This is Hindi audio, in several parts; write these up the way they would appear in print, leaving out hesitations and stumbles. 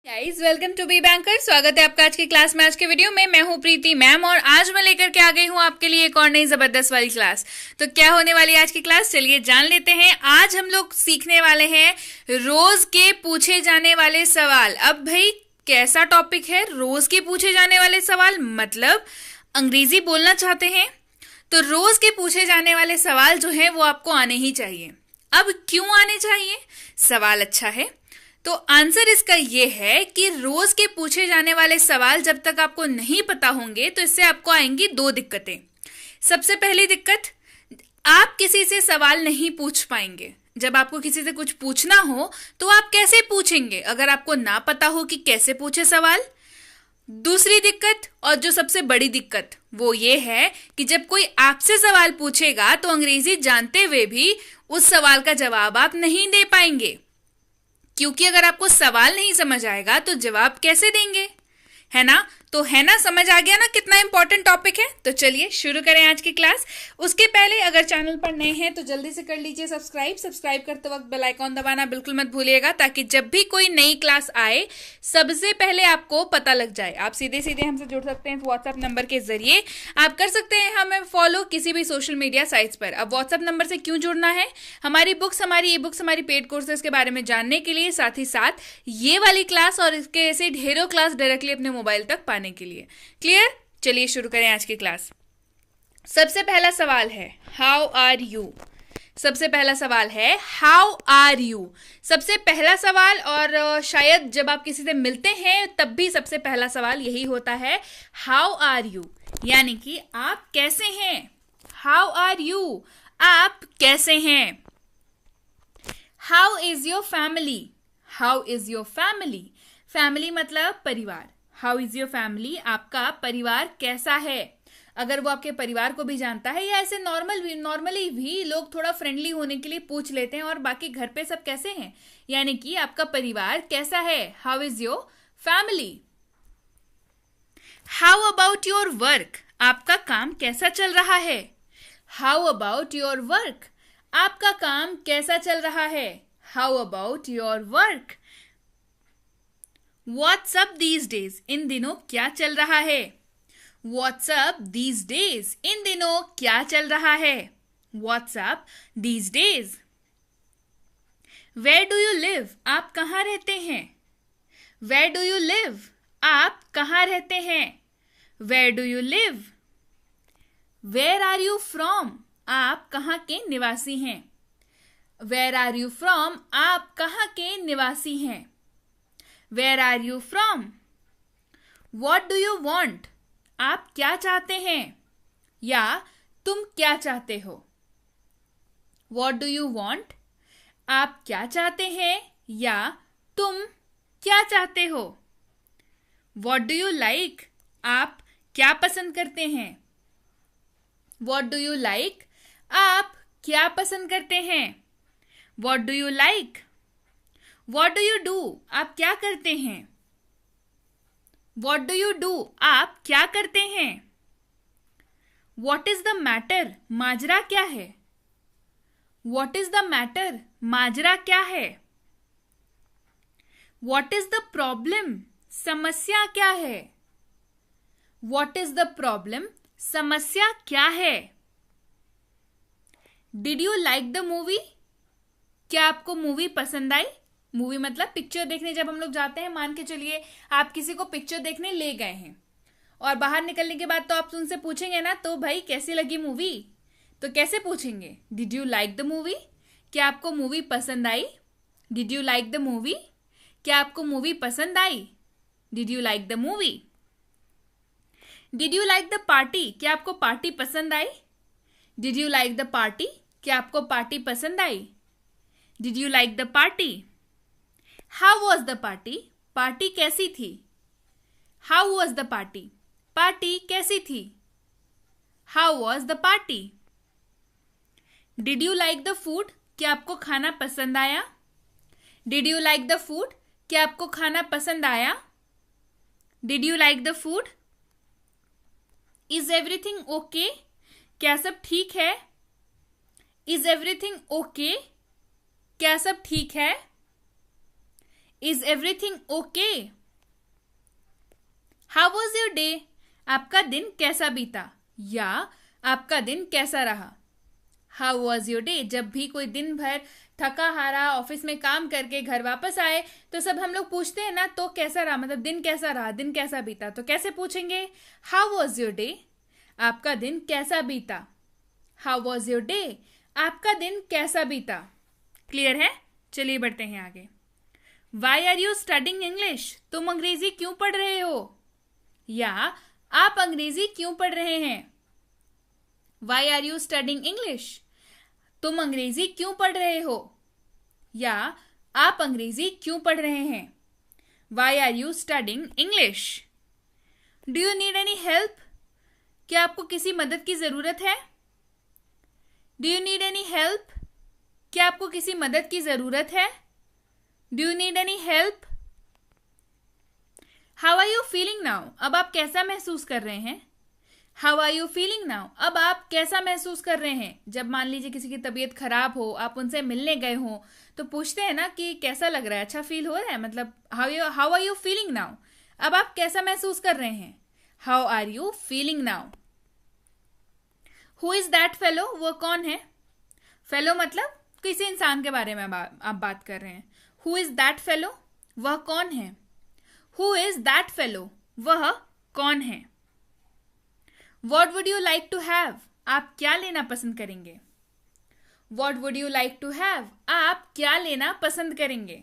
Guys welcome to be banker. स्वागत है आपका आज की क्लास में। आज के वीडियो में मैं हूं प्रीति मैम और आज मैं लेकर के आ गई हूं आपके लिए एक और नई जबरदस्त वाली क्लास। तो क्या होने वाली है आज की क्लास, चलिए जान लेते हैं। आज हम लोग सीखने वाले हैं रोज के पूछे जाने वाले सवाल। अब भाई कैसा टॉपिक है रोज के पूछे जाने वाले सवाल, मतलब अंग्रेजी बोलना चाहते हैं तो रोज के पूछे जाने वाले सवाल जो है वो आपको आने ही चाहिए। अब क्यों आने चाहिए, सवाल अच्छा है तो आंसर इसका ये है कि रोज के पूछे जाने वाले सवाल जब तक आपको नहीं पता होंगे तो इससे आपको आएंगी दो दिक्कतें। सबसे पहली दिक्कत, आप किसी से सवाल नहीं पूछ पाएंगे। जब आपको किसी से कुछ पूछना हो तो आप कैसे पूछेंगे अगर आपको ना पता हो कि कैसे पूछे सवाल। दूसरी दिक्कत और जो सबसे बड़ी दिक्कत वो ये है कि जब कोई आपसे सवाल पूछेगा तो अंग्रेजी जानते हुए भी उस सवाल का जवाब आप नहीं दे पाएंगे, क्योंकि अगर आपको सवाल नहीं समझ आएगा तो जवाब कैसे देंगे, है ना। तो है ना, समझ आ गया ना कितना इंपॉर्टेंट टॉपिक है। तो चलिए शुरू करें आज की क्लास। उसके पहले अगर चैनल पर नए हैं तो जल्दी से कर लीजिए सब्सक्राइब करते वक्त बेल आइकॉन दबाना बिल्कुल मत भूलिएगा, ताकि जब भी कोई नई क्लास आए सबसे पहले आपको पता लग जाए। आप सीधे सीधे हमसे जुड़ सकते हैं व्हाट्सएप नंबर के जरिए। आप कर सकते हैं हमें फॉलो किसी भी सोशल मीडिया साइट्स पर। अब व्हाट्सएप नंबर से क्यों जुड़ना है, हमारी बुक्स, हमारी ई बुक्स, हमारी पेड कोर्सेज के बारे में जानने के लिए, साथ ही साथ ये वाली क्लास और इसके ऐसे ढेरों क्लास डायरेक्टली अपने मोबाइल तक पाने के लिए। क्लियर, चलिए शुरू करें आज की क्लास। सबसे पहला सवाल है हाउ आर यू। सबसे पहला सवाल है हाउ आर यू। सबसे पहला सवाल, और शायद जब आप किसी से मिलते हैं तब भी सबसे पहला सवाल यही होता है हाउ आर यू, यानी कि आप कैसे हैं। हाउ आर यू, आप कैसे हैं। How is your family. How is your family. Family मतलब परिवार। हाउ इज योर फैमिली, आपका परिवार कैसा है। अगर वो आपके परिवार को भी जानता है, या ऐसे नॉर्मली भी लोग थोड़ा फ्रेंडली होने के लिए पूछ लेते हैं और बाकी घर पे सब कैसे हैं, यानी कि आपका परिवार कैसा है। How is your family. How about your work, आपका काम कैसा चल रहा है। हाउ अबाउट योर वर्क, आपका काम कैसा चल रहा है। How about your work. What's up these days, इन दिनों क्या चल रहा है। What's up these days, इन दिनों क्या चल रहा है। What's up these days. Where do you live, आप कहाँ रहते हैं। Where do you live, आप कहाँ रहते हैं। Where do you live. Where are you from, आप कहाँ के निवासी हैं। Where are you from, आप कहाँ के निवासी हैं। Where are you from. What do you want, आप क्या चाहते हैं या तुम क्या चाहते हो। What do you want, आप क्या चाहते हैं या तुम क्या चाहते हो। What do you like, आप क्या पसंद करते हैं। What do you like, आप क्या पसंद करते हैं। What do you like. What do you do, आप क्या करते हैं। What do you do, आप क्या करते हैं। What is the matter, माजरा क्या है। What is the matter, माजरा क्या है। What is the problem, समस्या क्या है। What is the problem, समस्या क्या है। Did you like the movie, क्या आपको मूवी पसंद आई। मूवी मतलब पिक्चर देखने जब हम लोग जाते हैं, मान के चलिए आप किसी को पिक्चर देखने ले गए हैं और बाहर निकलने के बाद तो आप उनसे पूछेंगे ना, तो भाई कैसी लगी मूवी, तो कैसे पूछेंगे, did you like the movie, क्या आपको मूवी पसंद आई। Did you like the movie, क्या आपको मूवी पसंद आई। Did you like the movie. Did you like the party, क्या आपको पार्टी पसंद आई। Did you like the party, क्या आपको पार्टी पसंद आई। Did you like the party. How was the party, party कैसी थी। How was the party, party कैसी थी। How was the party. Did you like the food, क्या आपको खाना पसंद आया। Did you like the food, क्या आपको खाना पसंद आया। Did you like the food. Is everything okay, क्या सब ठीक है। इज एवरीथिंग ओके, क्या सब ठीक है। Is everything okay, how was your day, आपका दिन कैसा बीता या आपका दिन कैसा रहा। हाउ वॉज योर डे, जब भी कोई दिन भर थका हारा ऑफिस में काम करके घर वापस आए तो सब हम लोग पूछते हैं ना, तो कैसा रहा, मतलब दिन कैसा रहा, दिन कैसा बीता, तो कैसे पूछेंगे, हाउ वॉज योर डे, आपका दिन कैसा बीता। हाउ वॉज योर डे, आपका दिन कैसा बीता। क्लियर है, चलिए बढ़ते हैं आगे। Why are you studying English, तुम अंग्रेजी क्यों पढ़ रहे हो या आप अंग्रेजी क्यों पढ़ रहे हैं। Why are you studying English, तुम अंग्रेजी क्यों पढ़ रहे हो या आप अंग्रेजी क्यों पढ़ रहे हैं। Why are you studying English. Do you need any help, क्या आपको किसी मदद की जरूरत है। Do you need any help, क्या आपको किसी मदद की जरूरत है। Do you need any help. How are you feeling now, अब आप कैसा महसूस कर रहे हैं। How are you feeling now, अब आप कैसा महसूस कर रहे हैं। जब मान लीजिए किसी की तबीयत खराब हो, आप उनसे मिलने गए हो, तो पूछते हैं ना कि कैसा लग रहा है, अच्छा फील हो रहा है, मतलब how are you feeling now, अब आप कैसा महसूस कर रहे हैं। How are you feeling now. Who is that fellow, वो कौन है। फेलो मतलब किसी इंसान के बारे में आप बात कर रहे हैं। हु इज दैट फेलो, वह कौन है। हु इज दैट फेलो, वह कौन है। What would you like to have, आप क्या लेना पसंद करेंगे। What would you like to have, आप क्या लेना पसंद करेंगे।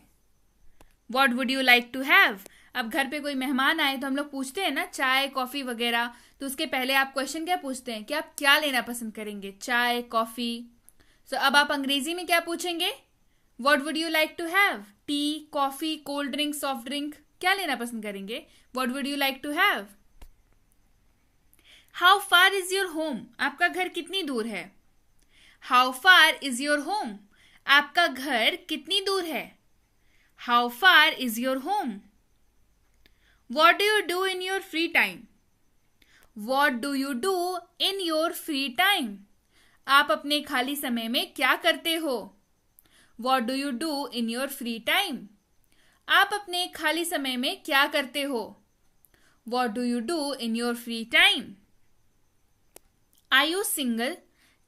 What would you like to have, अब घर पे कोई मेहमान आए तो हम लोग पूछते हैं ना चाय कॉफी वगैरह, तो उसके पहले आप क्वेश्चन क्या पूछते हैं कि आप क्या लेना पसंद करेंगे, चाय कॉफी। सो अब आप अंग्रेजी में क्या पूछेंगे, What would you like to have, tea coffee cold drink soft drink, क्या लेना पसंद करेंगे। What would you like to have। How far is your home, आपका घर कितनी दूर है। How far is your home, आपका घर कितनी दूर है। How far is your home. What do you do in your free time. What do you do in your free time, आप अपने खाली समय में क्या करते हो। What do you do in your free time, आप अपने खाली समय में क्या करते हो। What do you do in your free time. Are you single,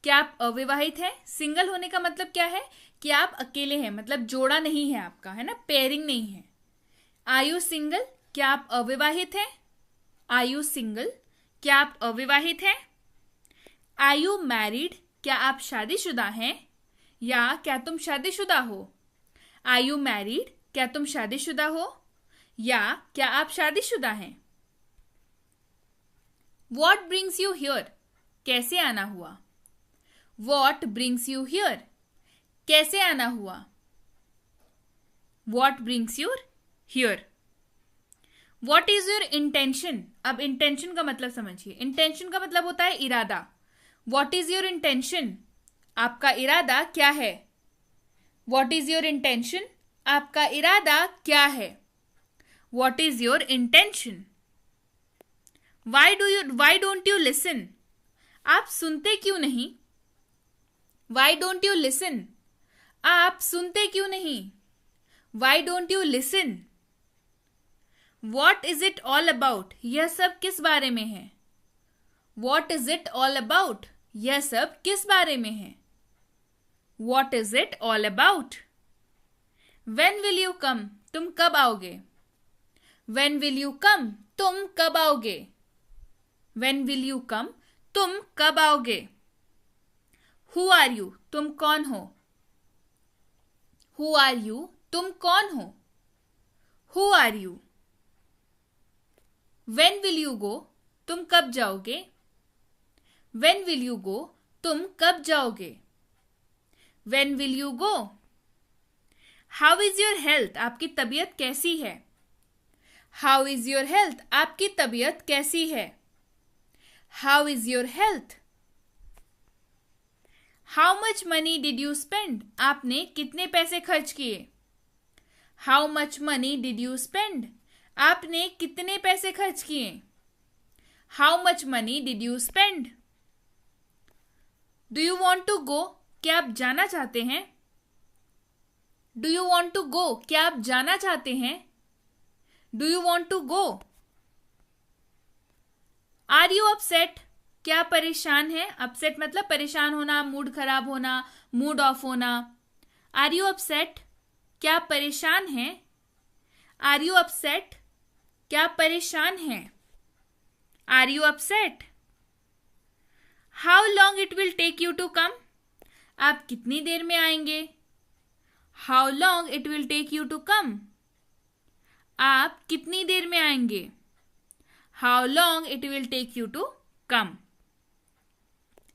क्या आप अविवाहित हैं। सिंगल होने का मतलब क्या है कि आप अकेले हैं, मतलब जोड़ा नहीं है आपका, है ना, पेयरिंग नहीं है। आर यू सिंगल, क्या आप अविवाहित हैं। आर यू सिंगल, क्या आप अविवाहित हैं। आर यू मैरिड, क्या आप शादीशुदा हैं या क्या तुम शादीशुदा हो। आर यू मैरिड, क्या तुम शादीशुदा हो या क्या आप शादीशुदा हैं। वॉट ब्रिंग्स यू हियर, कैसे आना हुआ। वॉट ब्रिंग्स यू हियर, कैसे आना हुआ। What brings you here. What is your intention, अब इंटेंशन का मतलब समझिए। इंटेंशन का मतलब होता है इरादा। वॉट इज योर इंटेंशन, आपका इरादा क्या है। वॉट इज योर इंटेंशन, आपका इरादा क्या है। What is your intention. Why don't you listen, आप सुनते क्यों नहीं। वाई डोंट यू लिसन, आप सुनते क्यों नहीं। Why don't you listen. What is it all about, यह सब किस बारे में है। What is it all about, यह सब किस बारे में है। What is it all about. When will you come, तुम कब आओगे। वेन विल यू कम, तुम कब आओगे। वेन विल यू कम, तुम कब आओगे। हु आर यू, तुम कौन हो। हु आर यू, तुम कौन हो। Who are you. When will you go, तुम कब जाओगे। वेन विल यू गो, तुम कब जाओगे। When will you go. How is your health, आपकी तबीयत कैसी है। हाउ इज योर हेल्थ, आपकी तबीयत कैसी है। How is your health. How much money did you spend, आपने कितने पैसे खर्च किए। How much money did you spend, आपने कितने पैसे खर्च किए। How much money did you spend. Do you want to go, क्या आप जाना चाहते हैं। Do you want to go, क्या आप जाना चाहते हैं। Do you want to go. Are you upset, क्या परेशान है? अपसेट मतलब परेशान होना, मूड खराब होना, मूड ऑफ होना। आर यू अपसेट, क्या परेशान है? आर यू अपसेट, क्या परेशान है? Are you upset? How long it will take you to come, आप कितनी देर में आएंगे? How long it will take you to come, आप कितनी देर में आएंगे? How long it will take you to come.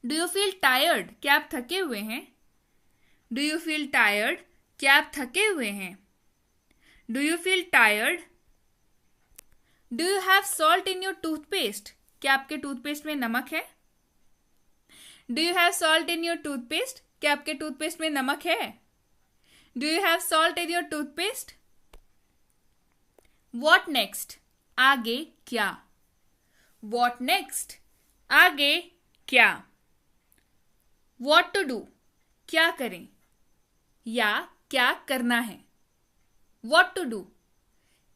Do you feel tired, क्या आप थके हुए हैं? डू यू फील टायर्ड, क्या आप थके हुए हैं? Do you feel tired? Do you have salt in your toothpaste, क्या आपके टूथपेस्ट में नमक है? Do you have salt in your toothpaste, क्या आपके टूथपेस्ट में नमक है? Do you have salt in your toothpaste? What next, आगे क्या? वॉट नेक्स्ट, आगे क्या? वॉट टू डू, क्या करें या क्या करना है? वॉट टू डू,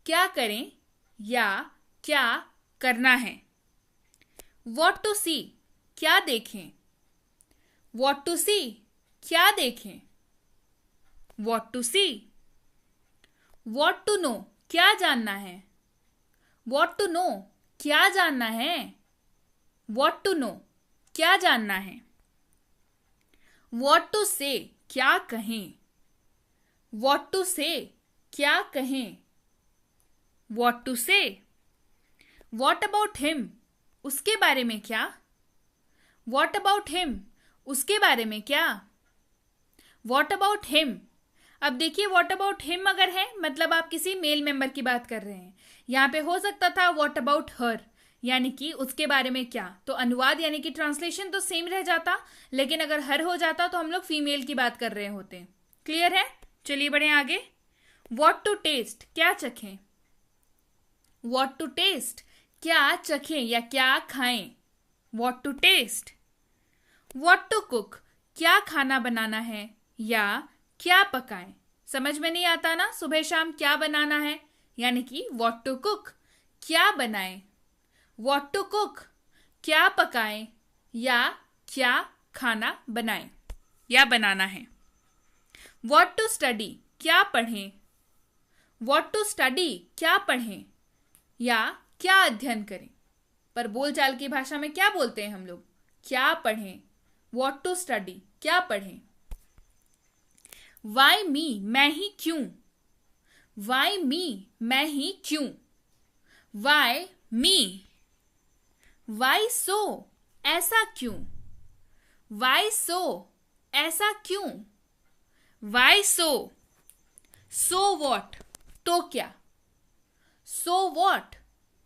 क्या करें या क्या करना है? वॉट टू सी, क्या देखें? वॉट टू सी, क्या देखें? What to see. What to know, क्या जानना है? वॉट टू नो, क्या जानना है? वॉट टू नो, क्या जानना है? वॉट टू से, क्या कहें? वॉट टू से, क्या कहें? वॉट टू से। वॉट अबाउट हिम, उसके बारे में क्या? वॉट अबाउट हिम, उसके बारे में क्या? What about him. अब देखिए वॉट अबाउट हिम अगर है मतलब आप किसी मेल मेंबर की बात कर रहे हैं। यहाँ पे हो सकता था वॉट अबाउट हर, यानी कि उसके बारे में क्या, तो अनुवाद यानी कि ट्रांसलेशन तो सेम रह जाता, लेकिन अगर हर हो जाता तो हम लोग फीमेल की बात कर रहे होते। क्लियर है? चलिए बढ़े आगे। वॉट टू टेस्ट, क्या चखें? वॉट टू टेस्ट, क्या चखें या क्या खाएं? What to taste. What to cook, क्या खाना बनाना है या क्या पकाएं? समझ में नहीं आता ना, सुबह शाम क्या बनाना है, यानी कि वॉट टू कुक, क्या बनाएं? वॉट टू कुक, क्या पकाएं या क्या खाना बनाएं या बनाना है? वॉट टू स्टडी, क्या पढ़ें? वॉट टू स्टडी, क्या पढ़ें या क्या अध्ययन करें? पर बोलचाल की भाषा में क्या बोलते हैं हम लोग? क्या पढ़ें। वॉट टू स्टडी, क्या पढ़ें। वाई मी, मैं ही क्यों? वाई मी, मैं ही क्यों? Why me. वाई सो, ऐसा क्यों? वाई सो, ऐसा क्यों? Y so. सो वॉट, तो क्या? सो वॉट,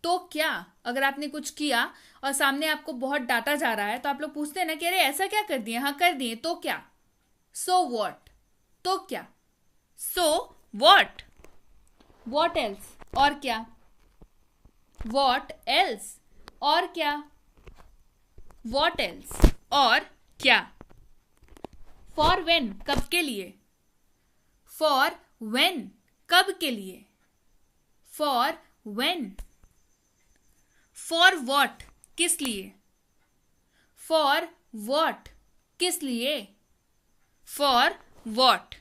तो क्या? अगर आपने कुछ किया और सामने आपको बहुत डांटा जा रहा है तो आप लोग पूछते हैं ना कि अरे ऐसा क्या कर दिए? हाँ कर दिए, तो क्या? सो वॉट, तो क्या? So what. वॉट एल्स, और क्या? वॉट एल्स, और क्या? वॉट एल्स, और क्या? फॉर व्हेन, कब के लिए? फॉर व्हेन, कब के लिए? For when. फॉर वॉट, किस लिए? फॉर वॉट, किस लिए? For what.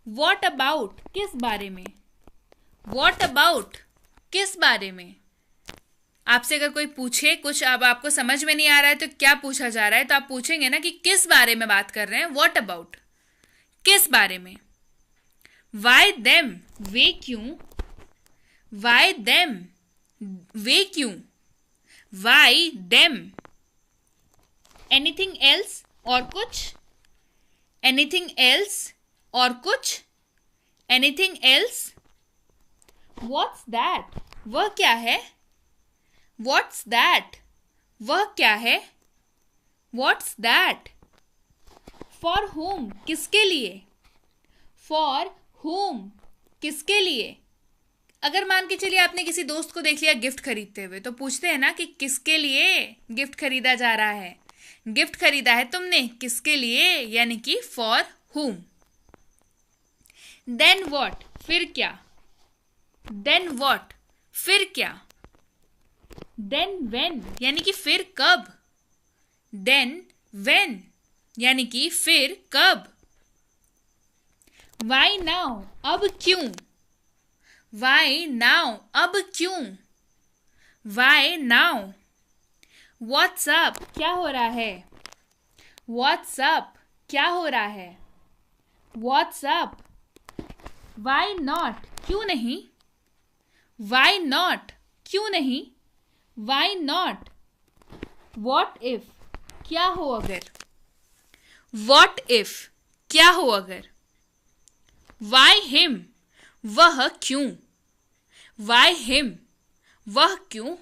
वॉट अबाउट, किस बारे में? वॉट अबाउट, किस बारे में? आपसे अगर कोई पूछे कुछ, अब आपको समझ में नहीं आ रहा है तो क्या पूछा जा रहा है, तो आप पूछेंगे ना कि किस बारे में बात कर रहे हैं। वॉट अबाउट, किस बारे में। वाई देम, वे क्यों? वाई देम, वे क्यों? Y them. एनीथिंग एल्स, और कुछ? एनीथिंग एल्स, और कुछ? Anything else. व्हाट्स दैट, वह क्या है? व्हाट्स दैट, वह क्या है? What's that. फॉर होम, किसके लिए? फॉर होम, किसके लिए? अगर मान के चलिए आपने किसी दोस्त को देख लिया गिफ्ट खरीदते हुए, तो पूछते हैं ना कि किसके लिए गिफ्ट खरीदा जा रहा है? गिफ्ट खरीदा है तुमने, किसके लिए? यानी कि फॉर होम। देन व्हाट, फिर क्या? देन व्हाट, फिर क्या? देन व्हेन यानी कि फिर कब, देन व्हेन यानी कि फिर कब। वाई नाउ अब क्यों, वाई नाउ अब क्यों, वाई नाउ। व्हाट्स अप क्या हो रहा है, व्हाट्स अप क्या हो रहा है, व्हाट्स अप। वाई नॉट क्यों नहीं, वाई नॉट क्यों नहीं, वाई नॉट। व्हाट इफ क्या हो अगर, व्हाट इफ क्या हो अगर। वाई हिम वह क्यों, वाई हिम वह क्यों।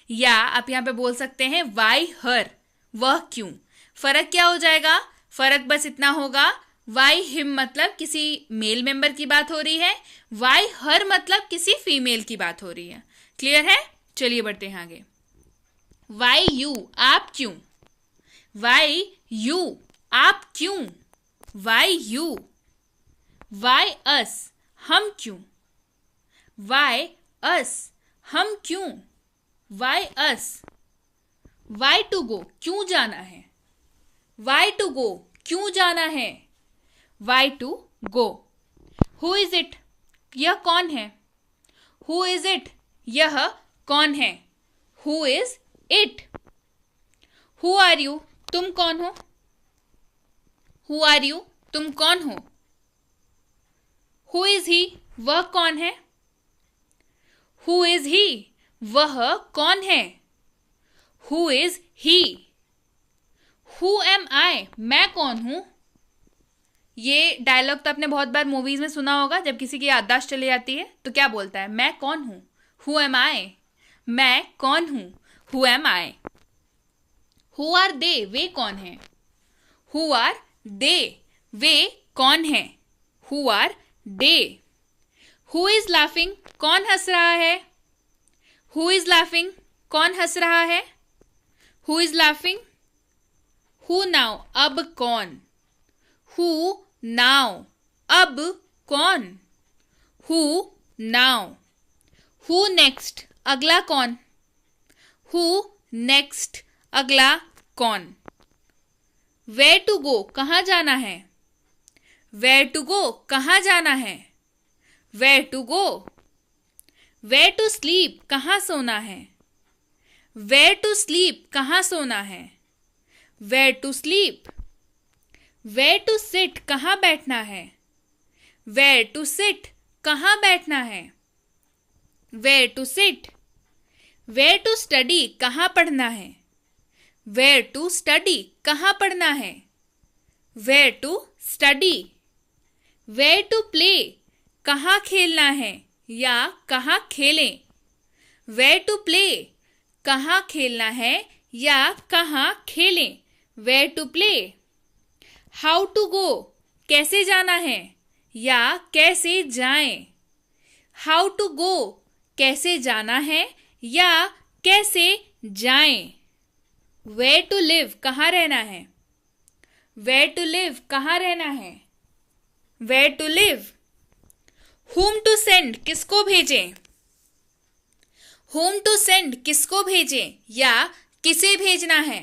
या आप यहां पे बोल सकते हैं वाई हर वह क्यों। फर्क क्या हो जाएगा, फर्क बस इतना होगा, वाई हिम मतलब किसी मेल मेंबर की बात हो रही है, वाई हर मतलब किसी फीमेल की बात हो रही है। क्लियर है, चलिए बढ़ते हैं आगे। वाई यू आप क्यों, वाई यू आप क्यों, वाई यू। वाई अस हम क्यों, वाई अस हम क्यों, why us. Why to go क्यों जाना है, वाई टू गो क्यों जाना है, why to go. Who is it यह कौन है, हु इज इट यह कौन है, who is it. Who are you तुम कौन हो, हु आर यू तुम कौन हो। हु इज ही वह कौन है, हु इज ही वह कौन है, who is he. Who am I मैं कौन हूं। ये डायलॉग तो आपने बहुत बार मूवीज में सुना होगा, जब किसी की याददाश्त चली जाती है तो क्या बोलता है, मैं कौन हूं, हु एम आई, मैं कौन हूं, who am I. Who are they वे कौन है, हु आर दे वे कौन है, who are they. Who is laughing कौन हंस रहा है, हु इज लाफिंग कौन हंस रहा है, who is laughing. Who now अब कौन, हु नाउ अब कौन, हु नाउ। हु नेक्स्ट अगला कौन, हु नेक्स्ट अगला कौन। वेयर टू गो कहाँ जाना है, वेयर टू गो कहाँ जाना है, where to go. Where to sleep कहाँ सोना है, वेयर टू स्लीप कहाँ सोना है, where to sleep. Where to sit कहाँ बैठना है, वेयर टू सिट कहाँ बैठना है, where to sit. Where to study कहाँ पढ़ना है, वेयर टू स्टडी कहाँ पढ़ना है, where to study. Where to play कहाँ खेलना है या कहाँ खेलें, वेयर टू प्ले कहाँ खेलना है या कहाँ खेलें, where to play. How to go कैसे जाना है या कैसे जाएं, हाउ टू गो कैसे जाना है या कैसे जाएं। वेयर टू लिव कहाँ रहना है, वेयर टू लिव कहाँ रहना है, where to live. Whom to send किसको भेजें, हुम टू सेंड किसको भेजें या किसे भेजना है,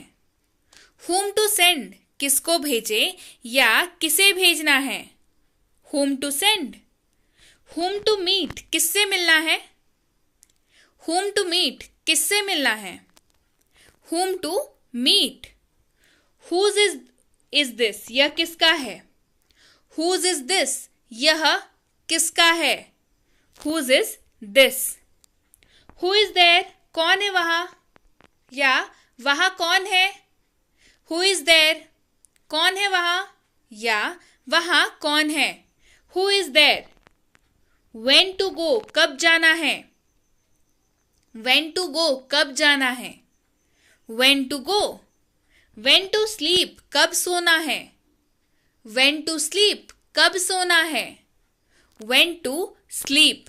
हुम टू सेंड किसको भेजें या किसे भेजना है, whom to send. Whom to meet किससे मिलना है, हुम टू मीट किससे मिलना है, whom to meet. Whose is this यह किसका है, हुज इज दिस यह किसका है, whose is this. Who is there कौन है वहां या वहां कौन है, हु इज देयर कौन है वहां या वहां कौन है, who is there. When to go कब जाना है, व्हेन टू गो कब जाना है, when to go. When to sleep कब सोना है, व्हेन टू स्लीप कब सोना है, when to sleep.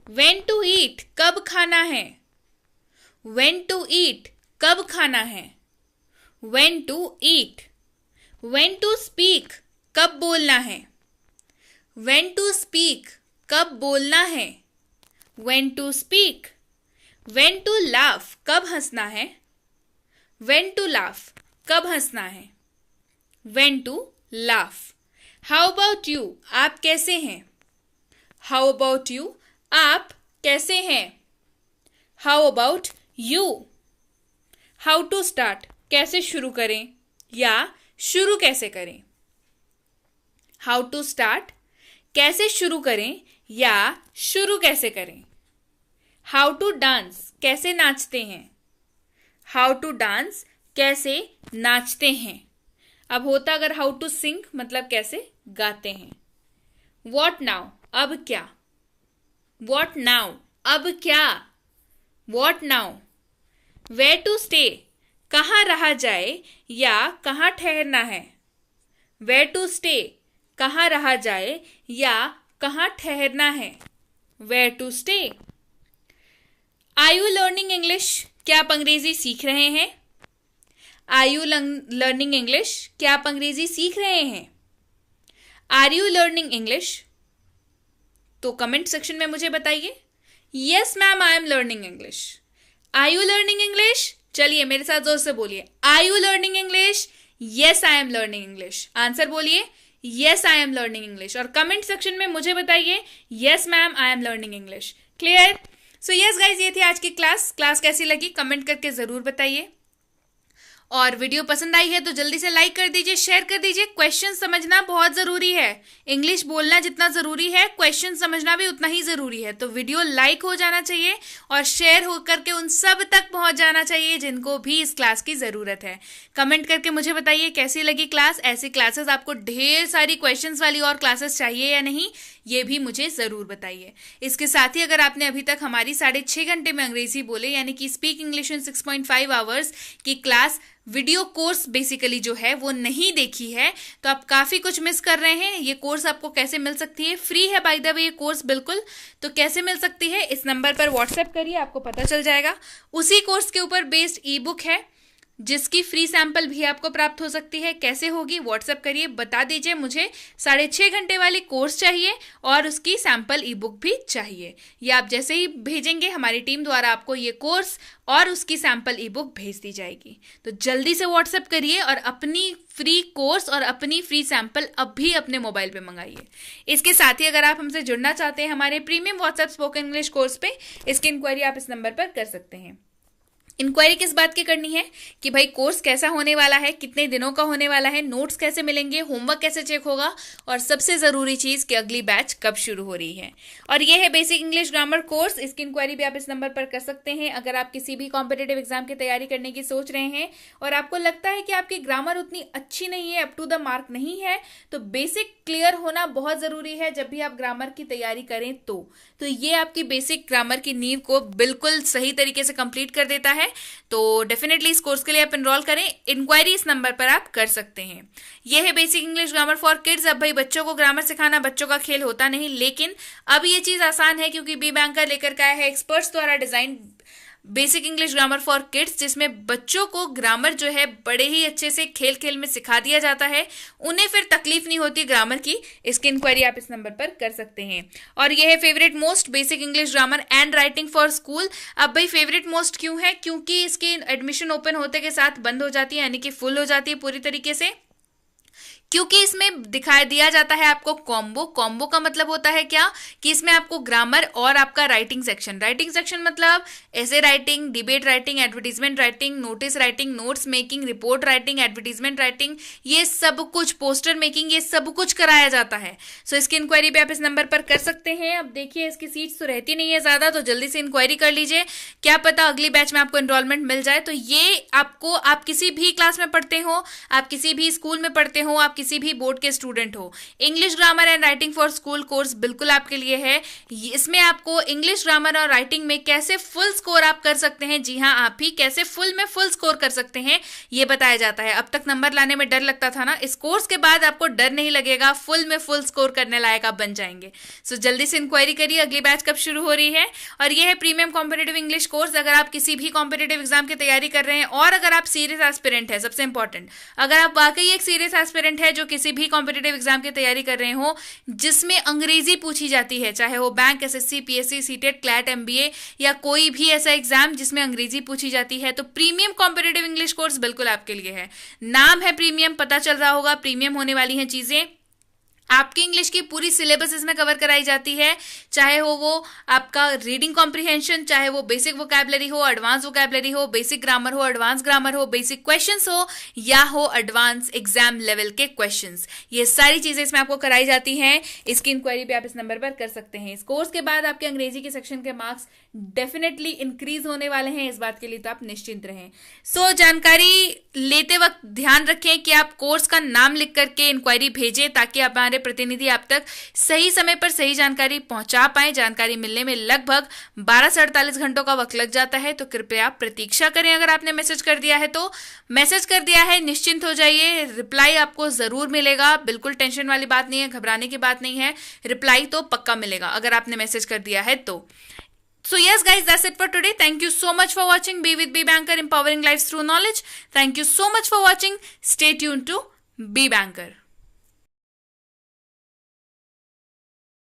When to eat कब खाना है, व्हेन टू ईट कब खाना है, when to eat. When to speak कब बोलना है, व्हेन टू स्पीक कब बोलना है, when to speak. When to laugh, कब हंसना है. When to laugh, कब हंसना है. When to laugh. How about you, आप कैसे हैं. How about you, आप कैसे हैं. How about you. How to start, कैसे शुरू करें या शुरू कैसे करें. How to start, कैसे शुरू करें या शुरू कैसे करें. How to dance, कैसे नाचते हैं. How to dance, कैसे नाचते हैं. अब होता अगर how to sing, मतलब कैसे गाते हैं. What now, अब क्या. What now, अब क्या. What now. Where to stay, कहाँ रहा जाए या कहाँ ठहरना है. Where to stay, कहाँ रहा जाए या कहाँ ठहरना है. Where to stay. Are you learning English, क्या आप अंग्रेजी सीख रहे हैं. Are you learning English, क्या आप अंग्रेजी सीख रहे हैं. Are you learning English. तो कमेंट सेक्शन में मुझे बताइए. Yes ma'am, I am learning English. Are you learning English. चलिए मेरे साथ जोर से बोलिए. Are you learning English. Yes I am learning English. Answer बोलिए. Yes I am learning English. और कमेंट सेक्शन में मुझे बताइए. Yes ma'am, I am learning English. Clear. So yes guys, ये थी आज की क्लास कैसी लगी कमेंट करके ज़रूर बताइए. और वीडियो पसंद आई है तो जल्दी से लाइक कर दीजिए, शेयर कर दीजिए. क्वेश्चन समझना बहुत ज़रूरी है. इंग्लिश बोलना जितना ज़रूरी है, क्वेश्चन समझना भी उतना ही ज़रूरी है. तो वीडियो लाइक हो जाना चाहिए और शेयर हो करके उन सब तक पहुंच जाना चाहिए जिनको भी इस क्लास की ज़रूरत है. कमेंट करके मुझे बताइए कैसी लगी क्लास. ऐसी क्लासेस आपको ढेर सारी क्वेश्चंस वाली और क्लासेस चाहिए या नहीं, ये भी मुझे ज़रूर बताइए. इसके साथ ही अगर आपने अभी तक हमारी 6.5 घंटे में अंग्रेजी बोले यानी कि स्पीक इंग्लिश इन 6.5 आवर्स की क्लास वीडियो कोर्स बेसिकली जो है वो नहीं देखी है तो आप काफ़ी कुछ मिस कर रहे हैं. ये कोर्स आपको कैसे मिल सकती है, फ्री है बाय द वे ये कोर्स बिल्कुल. तो कैसे मिल सकती है, इस नंबर पर व्हाट्सएप करिए, आपको पता चल जाएगा. उसी कोर्स के ऊपर बेस्ड ई बुक है जिसकी फ्री सैंपल भी आपको प्राप्त हो सकती है. कैसे होगी व्हाट्सएप करिए, बता दीजिए मुझे 6.5 घंटे वाली कोर्स चाहिए और उसकी सैंपल ई बुक भी चाहिए. ये आप जैसे ही भेजेंगे हमारी टीम द्वारा आपको ये कोर्स और उसकी सैंपल ई बुक भेज दी जाएगी. तो जल्दी से व्हाट्सएप करिए और अपनी फ्री कोर्स और अपनी फ्री सैंपल अभी अपने मोबाइल पे मंगाइए. इसके साथ ही अगर आप हमसे जुड़ना चाहते हैं हमारे premium WhatsApp spoken English course पे, इसकी इंक्वायरी आप इस नंबर पर कर सकते हैं. इंक्वायरी किस बात की करनी है कि भाई कोर्स कैसा होने वाला है, कितने दिनों का होने वाला है, नोट्स कैसे मिलेंगे, होमवर्क कैसे चेक होगा और सबसे ज़रूरी चीज़ कि अगली बैच कब शुरू हो रही है. और ये है बेसिक इंग्लिश ग्रामर कोर्स. इसकी इंक्वायरी भी आप इस नंबर पर कर सकते हैं. अगर आप किसी भी कॉम्पिटेटिव एग्जाम की तैयारी करने की सोच रहे हैं और आपको लगता है कि आपकी ग्रामर उतनी अच्छी नहीं है, अप टू द मार्क नहीं है, तो बेसिक क्लियर होना बहुत ज़रूरी है जब भी आप ग्रामर की तैयारी करें. तो ये आपकी बेसिक ग्रामर की नींव को बिल्कुल सही तरीके से कंप्लीट कर देता है. तो डेफिनेटली इस कोर्स के लिए आप एनरोल करें. इंक्वायरी इस नंबर पर आप कर सकते हैं. यह है basic English grammar for kids. अब भाई बच्चों को ग्रामर सिखाना बच्चों का खेल होता नहीं, लेकिन अब ये चीज आसान है क्योंकि बी बैंकर लेकर के आया है एक्सपर्ट्स द्वारा design basic English grammar for kids, जिसमें बच्चों को ग्रामर जो है बड़े ही अच्छे से खेल खेल में सिखा दिया जाता है. उन्हें फिर तकलीफ नहीं होती ग्रामर की. इसकी इंक्वायरी आप इस नंबर पर कर सकते हैं. और यह है favourite most basic English grammar and writing for school. अब भाई फेवरेट मोस्ट क्यों है, क्योंकि इसकी एडमिशन ओपन होते के साथ बंद हो जाती है, यानी कि फुल हो जाती है पूरी तरीके से, क्योंकि इसमें दिखाई दिया जाता है आपको कॉम्बो का मतलब होता है क्या कि इसमें आपको ग्रामर और आपका राइटिंग सेक्शन मतलब ऐसे writing, debate writing, advertisement writing, notice writing, notes making, report writing, advertisement writing, ये सब कुछ, पोस्टर मेकिंग, ये सब कुछ कराया जाता है. सो इसकी इंक्वायरी भी आप इस नंबर पर कर सकते हैं. अब देखिए इसकी सीट्स तो रहती नहीं है ज़्यादा, तो जल्दी से इंक्वायरी कर लीजिए, क्या पता अगली बैच में आपको एनरोलमेंट मिल जाए. तो ये आपको, आप किसी भी क्लास में पढ़ते हो, आप किसी भी स्कूल में पढ़ते हो, आप किसी भी बोर्ड के स्टूडेंट हो, English grammar and writing for school course बिल्कुल आपके लिए है. इसमें आपको इंग्लिश ग्रामर और राइटिंग में कैसे फुल स्कोर आप कर सकते हैं, जी हाँ आप ही कैसे फुल स्कोर कर सकते हैं ये बताया जाता है. अब तक नंबर लाने में डर लगता था ना, इस कोर्स के बाद आपको डर नहीं लगेगा, फुल स्कोर करने लायक आप बन जाएंगे. सो जल्दी से इंक्वायरी करिए अगली बैच कब शुरू हो रही है. और यह है प्रीमियम कॉम्पिटेटिव इंग्लिश कोर्स. अगर आप किसी भी कॉम्पिटेटिव एग्जाम की तैयारी कर रहे हैं और अगर आप सीरियस एस्पिरेंट है, सबसे इंपॉर्टेंट, अगर आप वाकई एक सीरियस एस्पिरेंट है जो किसी भी कॉम्पिटिटिव एग्जाम की तैयारी कर रहे हो जिसमें अंग्रेजी पूछी जाती है, चाहे वो bank, SSC, PSC, CTET, CLAT, MBA या कोई भी ऐसा एग्जाम जिसमें अंग्रेजी पूछी जाती है, तो प्रीमियम कॉम्पिटिटिव इंग्लिश कोर्स बिल्कुल आपके लिए है। नाम है प्रीमियम, पता चल रहा होगा प्रीमियम होने वाली हैं चीजें। आपकी इंग्लिश की पूरी सिलेबस इसमें कवर कराई जाती है, चाहे वो आपका रीडिंग कॉम्प्रिहेंशन, चाहे वो बेसिक वोकैबुलरी हो, एडवांस वोकैबुलरी हो, बेसिक ग्रामर हो, एडवांस ग्रामर हो, बेसिक क्वेश्चंस हो या हो एडवांस एग्जाम लेवल के क्वेश्चंस, ये सारी चीजें इसमें आपको कराई जाती हैं। इसकी इंक्वायरी भी आप इस नंबर पर कर सकते हैं। इस कोर्स के बाद आपके अंग्रेजी के सेक्शन के मार्क्स डेफिनेटली इंक्रीज होने वाले हैं, इस बात के लिए तो आप निश्चिंत रहें। जानकारी लेते वक्त ध्यान रखें कि आप कोर्स का नाम लिख करके इंक्वायरी भेजें ताकि हमारे प्रतिनिधि आप तक सही समय पर सही जानकारी पहुंचा पाए। जानकारी मिलने में लगभग 12 से 48 घंटों का वक्त लग जाता है, तो कृपया प्रतीक्षा करें। अगर आपने मैसेज कर दिया है तो मैसेज कर दिया है, निश्चिंत हो जाइए, रिप्लाई आपको जरूर मिलेगा। बिल्कुल टेंशन वाली बात नहीं है, घबराने की बात नहीं है, रिप्लाई तो पक्का मिलेगा अगर आपने मैसेज कर दिया है तो। So yes guys, that's it for today. Thank you so much for watching Be with Be Banker, empowering lives through knowledge. Thank you so much for watching. Stay tuned to Be Banker.